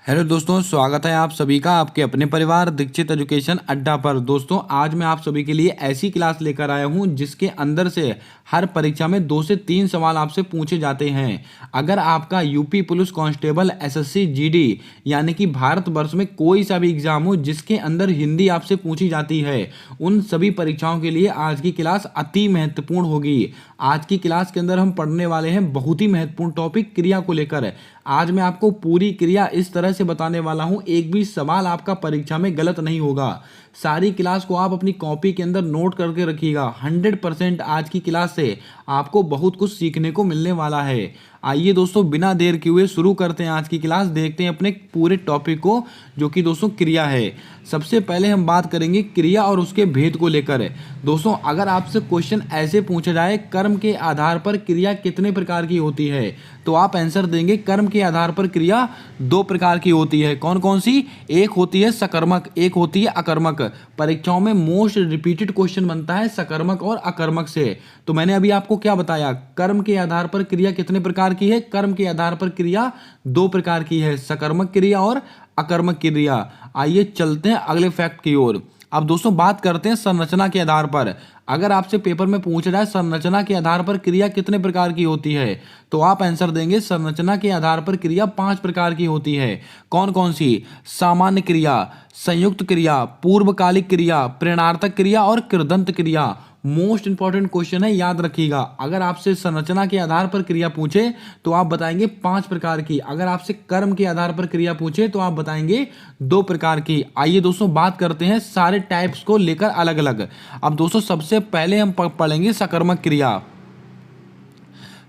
Hello दोस्तों, स्वागत है आप सभी का आपके अपने परिवार दीक्षित एजुकेशन अड्डा पर। दोस्तों, आज मैं आप सभी के लिए ऐसी क्लास लेकर आया हूं जिसके अंदर से हर परीक्षा में 2 से 3 सवाल आपसे पूछे जाते हैं। अगर आपका UP police constable SSC GD यानी कि भारतवर्ष में कोई सा भी एग्जाम हो जिसके अंदर हिंदी आपसे पूछी जाती है, उन सभी परीक्षाओं के लिए आज की क्लास अति महत्वपूर्ण होगी। आज की क्लास के अंदर हम पढ़ने वाले हैं बहुत ही महत्वपूर्ण टॉपिक क्रिया को लेकर। आज मैं आपको पूरी क्रिया इस तरह से बताने वाला हूं, एक भी सवाल आपका परीक्षा में गलत नहीं होगा। सारी क्लास को आप अपनी कॉपी के अंदर नोट करके रखिएगा। 100% आज की क्लास से आपको बहुत कुछ सीखने को मिलने वाला है। आइए दोस्तों, बिना देर किए हुए शुरू करते हैं आज की क्लास। देखते हैं अपने पूरे टॉपिक को, जो कि दोस्तों क्रिया है। सबसे पहले हम बात करेंगे क्रिया और उसके भेद को लेकर। दोस्तों, अगर आपसे क्वेश्चन ऐसे पूछा जाए, कर्म के आधार पर क्रिया कितने प्रकार की होती है, तो आप आंसर देंगे कर्म के आधार पर क्रिया 2 प्रकार की होती है। कौन कौन सी? एक होती है सकर्मक, एक होती है अकर्मक। परीक्षाओं में मोस्ट रिपीटेड क्वेश्चन बनता है सकर्मक और अकर्मक से। तो मैंने अभी आपको क्या बताया, कर्म के आधार पर क्रिया कितने प्रकार की है? कर्म के आधार पर क्रिया 2 प्रकार की है, सकर्मक क्रिया और अकर्मक क्रिया। आइए चलते हैं अगले फैक्ट की ओर। अब दोस्तों बात करते हैं संरचना के आधार पर। अगर आपसे पेपर में पूछा जाए संरचना के आधार पर क्रिया कितने प्रकार की होती है, तो आप आंसर देंगे संरचना के आधार पर क्रिया 5 प्रकार की होती है। कौन कौन सी? सामान्य क्रिया, संयुक्त क्रिया, पूर्वकालिक क्रिया, प्रेरणार्थक क्रिया और कृदंत क्रिया। मोस्ट इंपॉर्टेंट क्वेश्चन है, याद रखिएगा। अगर आपसे संरचना के आधार पर क्रिया पूछे तो आप बताएंगे 5 प्रकार की। अगर आपसे कर्म के आधार पर क्रिया पूछे तो आप बताएंगे 2 प्रकार की। आइए दोस्तों बात करते हैं सारे टाइप्स को लेकर अलग अलग। अब दोस्तों सबसे पहले हम पढ़ेंगे सकर्मक क्रिया।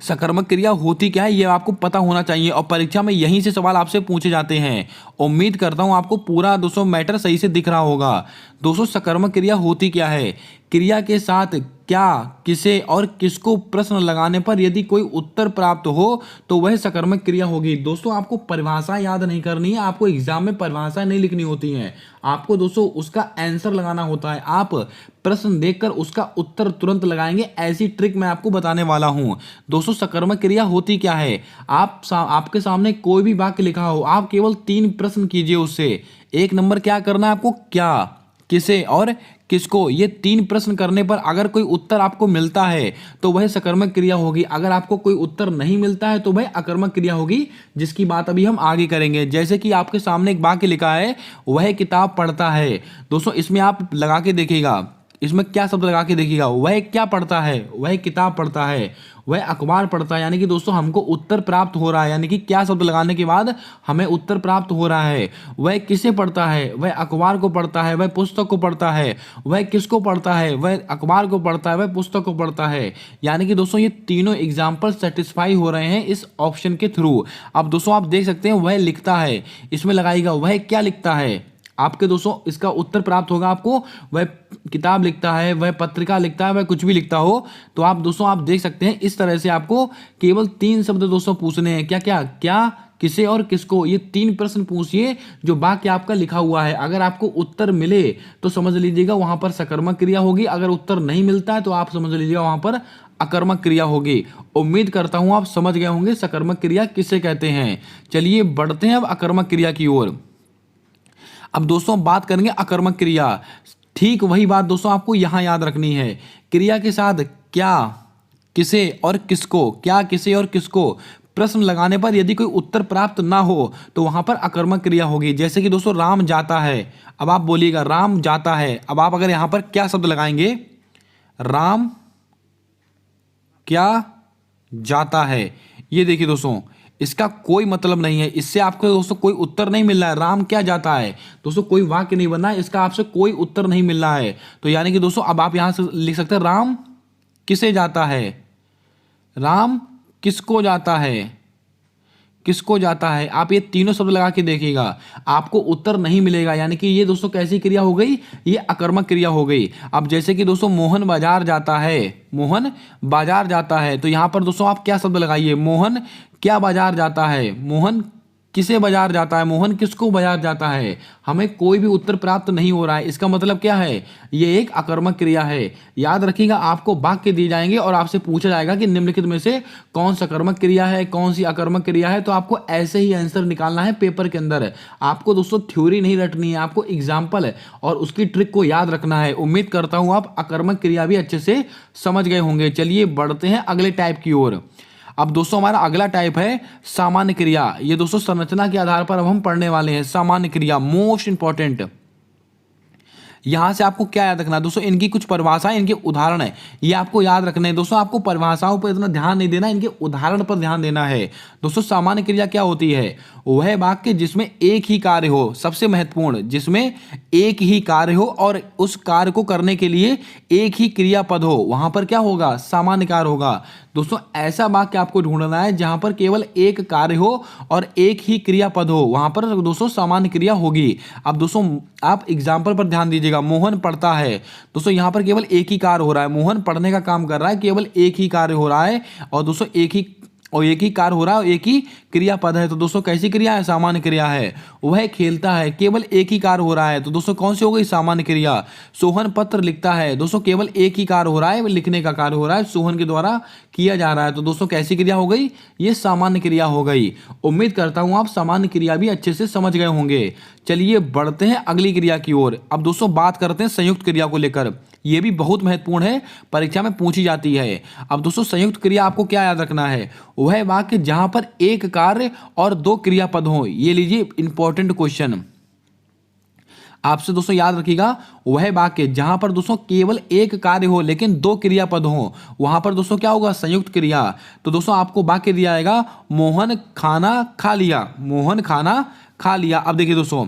सकर्मक क्रिया होती क्या है ये आपको पता होना चाहिए, और परीक्षा में यहीं से सवाल आपसे पूछे जाते हैं। उम्मीद करता हूं आपको पूरा दोस्तों मैटर सही से दिख रहा होगा। दोस्तों सकर्मक क्रिया होती क्या है? क्रिया के साथ क्या, किसे और किसको प्रश्न लगाने पर यदि कोई उत्तर प्राप्त हो तो वह सकर्मक क्रिया होगी। दोस्तों आपको परिभाषा याद नहीं करनी है, आपको एग्जाम में परिभाषा नहीं लिखनी होती है, आपको दोस्तों उसका आंसर लगाना होता है। आप प्रश्न देखकर उसका उत्तर तुरंत लगाएंगे, ऐसी ट्रिक मैं आपको बताने वाला हूं। दोस्तों सकर्मक क्रिया होती क्या है? आपके सामने कोई भी वाक्य लिखा हो, आप केवल 3 प्रश्न कीजिए उससे। 1 नंबर क्या करना है आपको? क्या, किसे और किसको। ये 3 प्रश्न करने पर अगर कोई उत्तर आपको मिलता है तो वह सकर्मक क्रिया होगी। अगर आपको कोई उत्तर नहीं मिलता है तो वह अकर्मक क्रिया होगी, जिसकी बात अभी हम आगे करेंगे। जैसे कि आपके सामने एक वाक्य लिखा है, वह किताब पढ़ता है। दोस्तों इसमें आप लगा के देखिएगा, इसमें क्या शब्द लगा के देखिएगा। वह क्या पढ़ता है? वह किताब पढ़ता है। वह अखबार पढ़ता है, यानी कि दोस्तों हमको उत्तर प्राप्त हो रहा है, यानी कि क्या शब्द लगाने के बाद हमें उत्तर प्राप्त हो रहा है। वह किसे पढ़ता है? वह अखबार को पढ़ता है, वह पुस्तक को पढ़ता है। वह किसको पढ़ता है? वह अखबार को पढ़ता है, वह पुस्तक को पढ़ता है। यानी कि दोस्तों ये तीनों एग्जाम्पल सेटिस्फाई हो रहे हैं इस ऑप्शन के थ्रू। अब दोस्तों आप देख सकते हैं वह लिखता है, इसमें लगाएगा वह क्या लिखता है। आपके दोस्तों इसका उत्तर प्राप्त होगा आपको। वह किताब लिखता है, वह पत्रिका लिखता है, वह कुछ भी लिखता हो। तो आप दोस्तों आप देख सकते हैं इस तरह से आपको केवल 3 शब्द दोस्तों पूछने हैं। क्या क्या? क्या, किसे और किसको। ये 3 प्रश्न पूछिए जो वाक्य आपका लिखा हुआ है। अगर आपको उत्तर मिले तो समझ लीजिएगा वहां पर सकर्मक क्रिया होगी, अगर उत्तर नहीं मिलता है तो आप समझ लीजिएगा वहां पर अकर्मक क्रिया होगी। उम्मीद करता हूं आप समझ गए होंगे सकर्मक क्रिया किसे कहते हैं। चलिए बढ़ते हैं अब अकर्मक क्रिया की ओर। अब दोस्तों बात करेंगे अकर्मक क्रिया। ठीक वही बात दोस्तों आपको यहां याद रखनी है। क्रिया के साथ क्या, किसे और किसको, क्या, किसे और किसको प्रश्न लगाने पर यदि कोई उत्तर प्राप्त ना हो तो वहां पर अकर्मक क्रिया होगी। जैसे कि दोस्तों राम जाता है, अब आप बोलिएगा राम जाता है। अब आप अगर यहां पर क्या शब्द लगाएंगे? राम क्या जाता है। ये देखिए दोस्तों इसका कोई मतलब नहीं है, इससे आपको दोस्तों कोई उत्तर नहीं मिल रहा है। राम क्या जाता है, दोस्तों कोई वाक्य नहीं बना है, इसका आपसे कोई उत्तर नहीं मिल रहा है। तो यानी कि दोस्तों अब आप यहां से लिख सकते हैं राम किसे जाता है, राम किसको जाता है, किसको जाता है। आप ये तीनों शब्द लगा के देखिएगा, आपको उत्तर नहीं मिलेगा। यानी कि ये दोस्तों कैसी क्रिया हो गई? ये अकर्मक क्रिया हो गई। अब जैसे कि दोस्तों मोहन बाजार जाता है, मोहन बाजार जाता है, तो यहां पर दोस्तों आप क्या शब्द लगाइए? मोहन क्या बाजार जाता है, मोहन किसे बाजार जाता है, मोहन किसको बाजार जाता है। हमें कोई भी उत्तर प्राप्त नहीं हो रहा है, इसका मतलब क्या है, ये एक आकर्मक क्रिया है। याद रखिएगा, आपको वाक्य दिए जाएंगे और आपसे पूछा जाएगा कि निम्नलिखित में से कौन सकर्मक क्रिया है, कौन सी आकर्मक क्रिया है। तो आपको ऐसे ही आंसर निकालना है पेपर के अंदर। आपको दोस्तों थ्योरी नहीं रटनी है, आपको एग्जाम्पल और उसकी ट्रिक को याद रखना है। उम्मीद करता हूं आप आकर्मक क्रिया भी अच्छे से समझ गए होंगे। चलिए बढ़ते हैं अगले टाइप की ओर। अब दोस्तों हमारा अगला टाइप है सामान्य क्रिया। ये दोस्तों संरचना के आधार पर अब हम पढ़ने वाले हैं सामान्य क्रिया, मोस्ट इंपॉर्टेंट। यहां से आपको क्या याद रखना है दोस्तों, इनकी कुछ परिभाषाएं, इनके उदाहरण है, ये आपको याद रखने हैं दोस्तों। आपको परिभाषाओं पर इतना ध्यान नहीं देना, इनके उदाहरण पर ध्यान देना है। दोस्तों सामान्य क्रिया क्या होती है, वह वाक्य जिसमें एक ही कार्य हो, सबसे महत्वपूर्ण, जिसमें एक ही कार्य हो और उस कार्य को करने के लिए एक ही क्रियापद हो, वहां पर क्या होगा, सामान्य कार्य होगा। दोस्तों ऐसा वाक्य आपको ढूंढना है जहां पर केवल एक कार्य हो और एक ही क्रियापद हो, वहां पर दोस्तों सामान्य क्रिया होगी। अब दोस्तों आप एग्जाम्पल पर ध्यान दीजिएगा। मोहन पढ़ता है, दोस्तों यहां पर केवल एक ही कार्य हो रहा है, मोहन पढ़ने का काम कर रहा है, केवल एक ही कार्य हो रहा है और दोस्तों एक ही कार्य हो रहा है और एक ही क्रियापद है। तो दोस्तों कैसी क्रिया है, सामान्य क्रिया है। वह खेलता है, केवल एक ही कार्य हो रहा है, तो दोस्तों कौन सी हो गई, सामान्य क्रिया। सोहन पत्र लिखता है, दोस्तों केवल एक ही कार्य हो रहा है, लिखने का कार्य हो रहा है, सोहन के द्वारा किया जा रहा है, तो दोस्तों कैसी क्रिया हो गई, ये सामान्य क्रिया हो गई। उम्मीद करता हूं आप सामान्य क्रिया भी अच्छे से समझ गए होंगे। चलिए बढ़ते हैं अगली क्रिया की ओर। अब दोस्तों बात करते हैं संयुक्त क्रिया को लेकर, ये भी बहुत महत्वपूर्ण है, परीक्षा में पूछी जाती है। अब दोस्तों संयुक्त क्रिया आपको क्या याद रखना है, वह वाक्य जहां पर एक कार्य और दो क्रियापद हो। ये लीजिए इंपॉर्टेंट क्वेश्चन आपसे दोस्तों याद रखिएगा, वह वाक्य जहां पर दोस्तों केवल एक कार्य हो लेकिन दो क्रियापद हो, वहां पर दोस्तों क्या होगा, संयुक्त क्रिया। तो दोस्तों आपको वाक्य दिया जाएगा, मोहन खाना खा लिया, मोहन खाना खा लिया। अब देखिए दोस्तों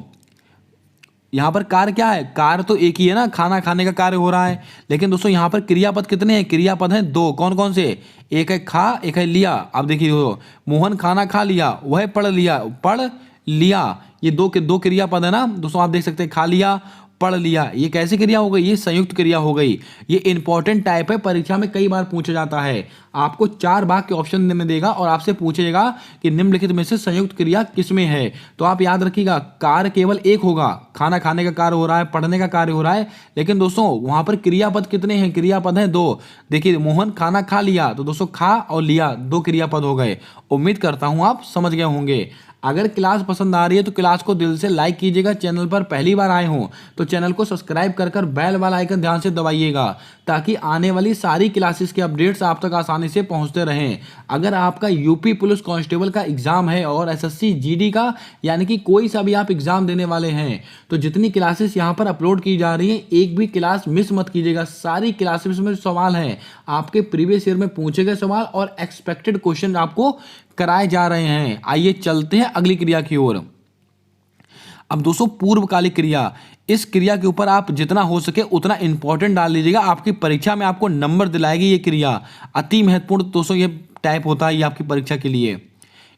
यहां पर कार्य क्या है, कार्य तो एक ही है ना, खाना खाने का कार्य हो रहा है, लेकिन दोस्तों यहां पर क्रियापद कितने हैं, क्रियापद हैं दो। कौन कौन से, एक है खा, एक है लिया। अब देखिए दोस्तों मोहन खाना खा लिया, वह पढ़ लिया, पढ़ लिया, ये दो क्रियापद है ना दोस्तों। आप देख सकते हैं खा लिया, पढ़ लिया, ये कैसी क्रिया हो गई, ये संयुक्त क्रिया हो गई। ये इंपॉर्टेंट टाइप है, परीक्षा में कई बार पूछा जाता है। आपको 4 भाग के ऑप्शन में देगा और आपसे पूछेगा कि निम्नलिखित में से संयुक्त क्रिया किसमें है। तो आप याद रखिएगा, कार्य केवल एक होगा, खाना खाने का कार्य हो रहा है, पढ़ने का कार्य हो रहा है, लेकिन दोस्तों वहां पर क्रियापद कितने हैं, क्रियापद हैं दो। देखिए मोहन खाना खा लिया, तो दोस्तों खा और लिया दो क्रियापद हो गए। उम्मीद करता हूं आप समझ गए होंगे। अगर क्लास पसंद आ रही है तो क्लास को दिल से लाइक कीजिएगा। चैनल पर पहली बार आए हों तो चैनल को सब्सक्राइब कर बेल वाला आइकन ध्यान से दबाइएगा, ताकि आने वाली सारी क्लासेस के अपडेट्स आप तक आसानी से पहुंचते रहें। अगर आपका यूपी पुलिस कांस्टेबल का एग्जाम है और एसएससी जीडी का, यानी कि कोई सा भी आप एग्जाम देने वाले हैं, तो जितनी क्लासेस यहाँ पर अपलोड की जा रही हैं, एक भी क्लास मिस मत कीजिएगा। सारी क्लासेस में सवाल हैं, आपके प्रीवियस ईयर में पूछे गए सवाल और एक्सपेक्टेड क्वेश्चन आपको कराए जा रहे हैं। आइए चलते हैं अगली क्रिया की ओर। अब दोस्तों पूर्वकालिक क्रिया, इस क्रिया के ऊपर आप जितना हो सके उतना इंपॉर्टेंट डाल लीजिएगा, आपकी परीक्षा में आपको नंबर दिलाएगी। ये क्रिया अति महत्वपूर्ण दोस्तों ये टाइप होता है, ये आपकी परीक्षा के लिए,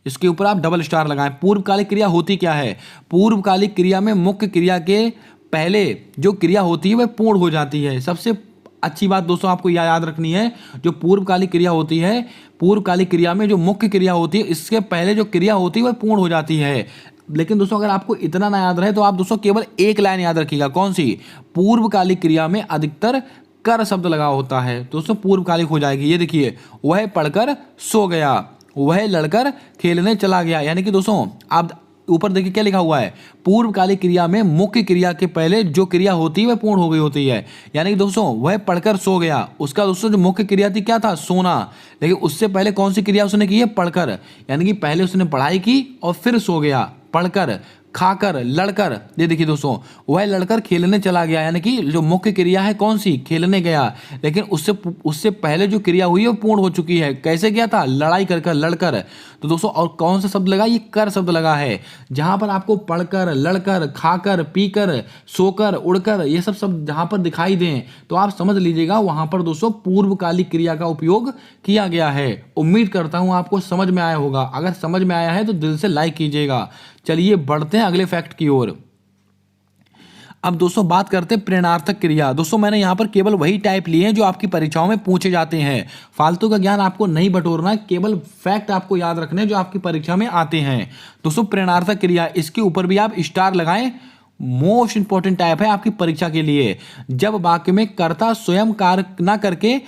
इसके ऊपर आप डबल स्टार लगाएं। पूर्वकालिक क्रिया होती क्या है, पूर्वकालिक क्रिया में मुख्य क्रिया के पहले जो क्रिया होती है वह पूर्ण हो जाती है। सबसे अच्छी बात दोस्तों आपको याद रखनी है, जो पूर्वकालिक क्रिया होती है, पूर्वकालिक क्रिया में जो मुख्य क्रिया होती है, इसके पहले जो क्रिया होती है वह पूर्ण हो जाती है। लेकिन दोस्तों अगर आपको इतना ना याद रहे तो आप दोस्तों केवल एक लाइन याद रखिएगा, कौन सी, पूर्वकालिक क्रिया में अधिकतर कर शब्द लगा होता है, दोस्तों पूर्वकालिक हो जाएगी। ये देखिए, वह पढ़कर सो गया, वह लड़कर खेलने चला गया। यानी कि दोस्तों आप ऊपर देखिए क्या लिखा हुआ है, पूर्वकालिक क्रिया में मुख्य क्रिया के पहले जो क्रिया होती है वह पूर्ण हो गई होती है। यानी कि दोस्तों वह पढ़कर सो गया, उसका दोस्तों जो मुख्य क्रिया थी क्या था, सोना, लेकिन उससे पहले कौन सी क्रिया उसने की है, पढ़कर। यानी कि पहले उसने पढ़ाई की और फिर सो गया, पढ़कर, खाकर, लड़कर। ये देखिए दोस्तों, वह लड़कर खेलने चला गया, यानी कि जो मुख्य क्रिया है कौन सी, खेलने गया, लेकिन उससे पहले जो क्रिया हुई है वो पूर्ण हो चुकी है। कैसे गया था, लड़ाई कर, लड़कर। तो दोस्तों और कौन सा शब्द लगा, ये कर शब्द लगा है। जहां पर आपको पढ़कर, लड़कर, खाकर, पीकर, सोकर, उड़कर, ये सब शब्द जहां पर दिखाई दें तो आप समझ लीजिएगा वहां पर दोस्तों पूर्वकालिक क्रिया का उपयोग किया गया है। उम्मीद करता हूं आपको समझ में आया होगा। अगर समझ में आया है तो दिल से लाइक कीजिएगा। चलिए बढ़ते हैं अगले फैक्ट की ओर। अब दोस्तों बात करते हैं प्रेरणार्थक क्रिया। दोस्तों मैंने यहाँ पर केवल वही टाइप लिए हैं जो आपकी परीक्षाओं में पूछे जाते हैं। फालतू का ज्ञान आपको नहीं बटोरना है, केवल फैक्ट आपको याद रखने हैं जो आपकी परीक्षा में आते हैं। दोस्तों प्रेरणार्थक क्रिया, इसके ऊपर भी आप स्टार लगाएं। मोस्ट इंपॉर्टेंट टाइप है आपकी परीक्षा के लिए। जब वाक्य में कर्ता स्वयं कार्य ना करके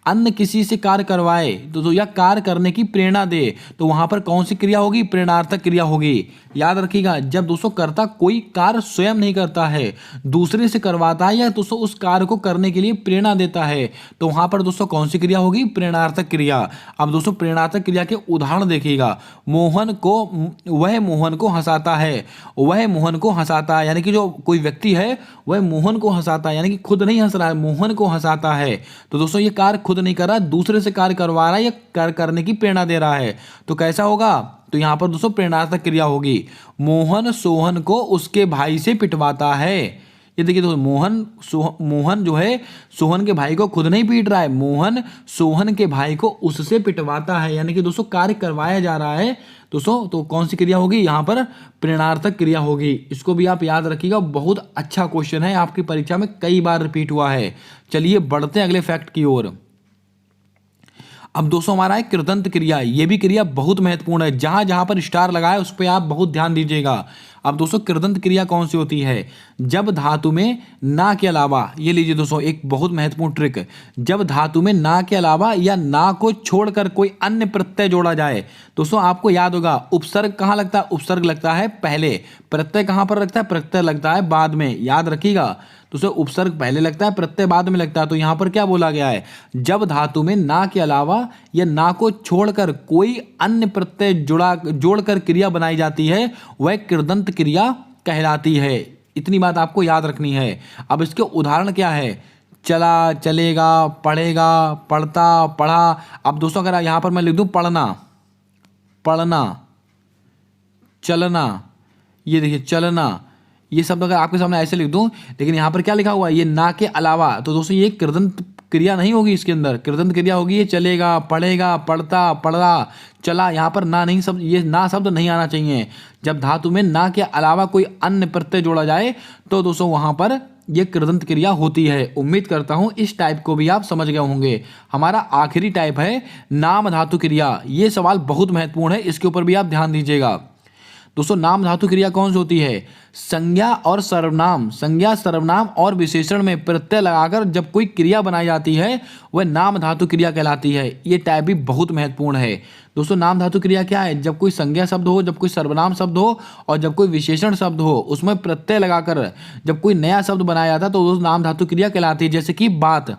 अन्य किसी से कार्य करवाए तो या कार्य करने की प्रेरणा दे, तो वहां पर कौन सी क्रिया होगी? प्रेरणार्थक क्रिया होगी। याद रखिएगा, जब दोस्तों कर्ता कोई कार्य स्वयं नहीं करता है, दूसरे से करवाता है या दोस्तों उस कार्य को करने के लिए प्रेरणा देता है, तो वहां पर दोस्तों कौन सी क्रिया होगी? प्रेरणार्थक क्रिया। अब दोस्तों प्रेरणार्थक क्रिया के उदाहरण देखिएगा। वह मोहन को हंसाता है। वह मोहन को हंसाता है यानी कि जो कोई व्यक्ति है वह मोहन को हंसाता है, यानी कि खुद नहीं हंस रहा है, मोहन को हंसाता है। तो दोस्तों ये कार्य खुद नहीं कर रहा, दूसरे से कार्य करवा रहा है या कार्य करने की प्रेरणा दे रहा है, तो कैसा होगा? तो यहां पर दोस्तों प्रेरणार्थक क्रिया होगी। मोहन सोहन को उसके भाई से पिटवाता है। ये देखिए दोस्तों, मोहन जो है सोहन के भाई को खुद नहीं पीट रहा है, मोहन सोहन के भाई को उससे पिटवाता है, यानी कि दोस्तों कार्य करवाया जा रहा है दोस्तों। तो कौन सी क्रिया होगी? यहाँ पर प्रेरणार्थक क्रिया होगी। इसको भी आप याद रखिएगा, बहुत अच्छा क्वेश्चन है, आपकी परीक्षा में कई बार रिपीट हुआ है। चलिए बढ़ते हैं अगले फैक्ट की ओर। अब दोस्तों हमारा है कृदंत क्रिया। ये भी क्रिया बहुत महत्वपूर्ण है, जहां जहां पर स्टार लगा है उस पर आप बहुत ध्यान दीजिएगा। अब दोस्तों कृदंत क्रिया कौन सी होती है? जब धातु में ना के अलावा, ये लीजिए दोस्तों एक बहुत महत्वपूर्ण ट्रिक, जब धातु में ना के अलावा या ना को छोड़कर कोई अन्य प्रत्यय जोड़ा जाए। दोस्तों आपको याद होगा उपसर्ग कहाँ लगता है? उपसर्ग लगता है पहले, प्रत्यय कहाँ पर लगता है? प्रत्यय लगता है बाद में। याद रखिएगा दोस्तों, उपसर्ग पहले लगता है, प्रत्यय बाद में लगता है। तो यहां पर क्या बोला गया है? जब धातु में ना के अलावा या ना को छोड़कर कोई अन्य प्रत्यय जोड़कर क्रिया बनाई जाती है, वह कृदंत क्रिया कहलाती है। इतनी बात आपको याद रखनी है। अब इसके उदाहरण क्या है? चला, चलेगा, पढ़ेगा, पढ़ता, पढ़ा। अब दोस्तों अगर यहां पर मैं लिख दूं पढ़ना, पढ़ना, चलना, ये देखिए चलना, ये शब्द अगर आपके सामने ऐसे लिख दूं, लेकिन यहां पर क्या लिखा हुआ है? ये ना के अलावा, तो दोस्तों ये कृदंत क्रिया नहीं होगी। इसके अंदर कृदंत क्रिया होगी ये चलेगा, पढ़ेगा, पढ़ता, पढ़ा, चला। यहाँ पर ना नहीं शब्द, ये ना शब्द नहीं आना चाहिए। जब धातु में ना के अलावा कोई अन्य प्रत्यय जोड़ा जाए तो दोस्तों वहां पर यह कृदंत क्रिया होती है। उम्मीद करता हूं इस टाइप को भी आप समझ गए होंगे। हमारा आखिरी टाइप है नाम धातु क्रिया। ये सवाल बहुत महत्वपूर्ण है, इसके ऊपर भी आप ध्यान दीजिएगा। दोस्तों नाम धातु क्रिया कौन सी होती है? संज्ञा और सर्वनाम, संज्ञा, सर्वनाम और विशेषण में प्रत्यय लगाकर जब कोई क्रिया बनाई जाती है वह नाम धातु क्रिया कहलाती है। ये टाइप भी बहुत महत्वपूर्ण है। दोस्तों नाम धातु क्रिया क्या है? जब कोई संज्ञा शब्द हो, जब कोई सर्वनाम शब्द हो और जब कोई विशेषण शब्द हो, उसमें प्रत्यय लगाकर जब कोई नया शब्द बनाया जाता है तो उस नाम धातु क्रिया कहलाती है। जैसे कि बात,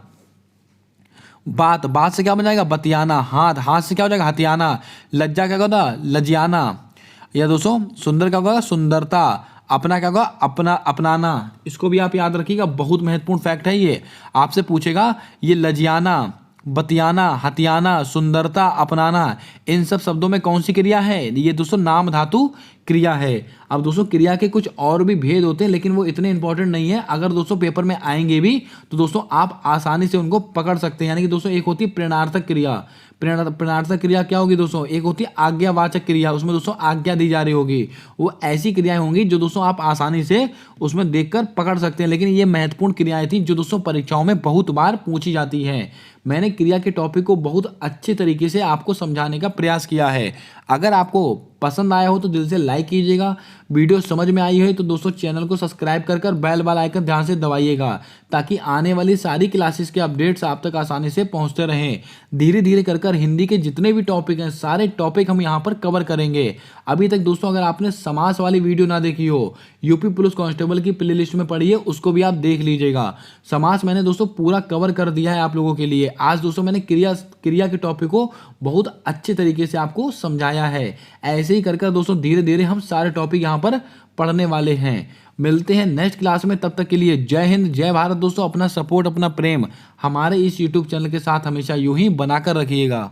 बात, बात से क्या बन जाएगा? बतियाना। हाथ, हाथ से क्या हो जाएगा? हथियाना। लज्जा क्या होगा? लजियाना। या दोस्तों सुंदर क्या होगा? सुंदरता। अपना क्या होगा? अपना, अपनाना। इसको भी आप याद रखिएगा, बहुत महत्वपूर्ण फैक्ट है ये। आपसे पूछेगा ये लजियाना, बतियाना, हथियाना, सुंदरता, अपनाना, इन सब शब्दों में कौन सी क्रिया है? ये दोस्तों नाम धातु क्रिया है। अब दोस्तों क्रिया के कुछ और भी भेद होते हैं, लेकिन वो इतने इंपॉर्टेंट नहीं है। अगर दोस्तों पेपर में आएंगे भी तो दोस्तों आप आसानी से उनको पकड़ सकते हैं। यानी कि दोस्तों एक होती है प्रेरणार्थक क्रिया। प्रेरणार्थक क्रिया क्या होगी दोस्तों? एक होती है आज्ञावाचक क्रिया, उसमें दोस्तों आज्ञा दी जा रही होगी। वो ऐसी क्रियाएं होंगी जो दोस्तों आप आसानी से उसमें देखकर पकड़ सकते हैं। लेकिन ये महत्वपूर्ण क्रियाएं थी जो दोस्तों परीक्षाओं में बहुत बार पूछी जाती हैं। मैंने क्रिया के टॉपिक को बहुत अच्छे तरीके से आपको समझाने का प्रयास किया है। अगर आपको पसंद आया हो तो दिल से लाइक कीजिएगा। वीडियो समझ में आई है तो दोस्तों चैनल को सब्सक्राइब कर बेल वाला आइकन ध्यान से दबाइएगा, ताकि आने वाली सारी क्लासेस के अपडेट्स आप तक आसानी से पहुंचते रहें। धीरे धीरे कर हिंदी के जितने भी टॉपिक हैं सारे टॉपिक हम यहाँ पर कवर करेंगे। अभी तक दोस्तों अगर आपने समास वाली वीडियो ना देखी हो, यूपी पुलिस कांस्टेबल की प्लेलिस्ट में पड़ी है, उसको भी आप देख लीजिएगा। समास मैंने दोस्तों पूरा कवर कर दिया है आप लोगों के लिए। आज दोस्तों मैंने क्रिया के टॉपिक को बहुत अच्छे तरीके से आपको समझाया है। ऐसे ही कर दोस्तों धीरे धीरे हम सारे टॉपिक यहाँ पर पढ़ने वाले हैं। मिलते हैं नेक्स्ट क्लास में, तब तक के लिए जय हिंद, जय भारत। दोस्तों अपना सपोर्ट, अपना प्रेम हमारे इस यूट्यूब चैनल के साथ हमेशा यूं ही बनाकर रखिएगा।